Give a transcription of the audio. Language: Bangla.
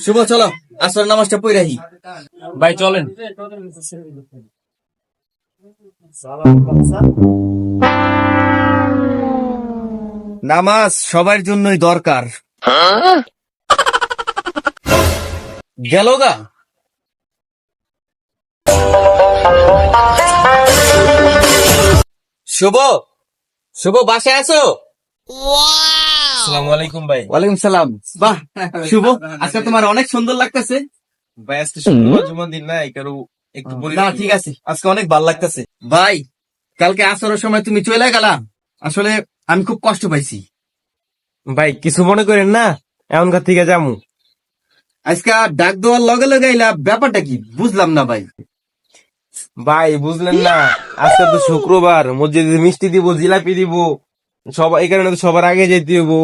শুভ, চলো আসর নামাজটা পড়াহি। ভাই চলেন। নামাজ সবার জন্যই দরকার। গেল গা। শুভ, শুভ বাসায় আছো? আসসালামু আলাইকুম ভাই। ওয়ালাইকুম সালাম। বাহ শুভ, আজকে তোমার অনেক সুন্দর লাগতেছে। ভাই আজকে শুক্রবার জুমার দিন না, কারো একটু না ঠিক আছে, আজকে অনেক ভালো লাগতেছে। ভাই কালকে আসরের সময় তুমি চলে গেলা, আসলে আমি খুব কষ্ট পাইছি। ভাই কিছু মনে করেন না, এমনকার থেকে যামু। আজকে ডাক দেওয়ার লগে লগে আইলা, ব্যাপারটা কি বুঝলাম না ভাই। ভাই বুঝলেন না, আজকে তো শুক্রবার, মসজিদে মিষ্টি দিব, জিলাপি দিব, সবাই এই কারণে তো সবার আগে যেতে হবো।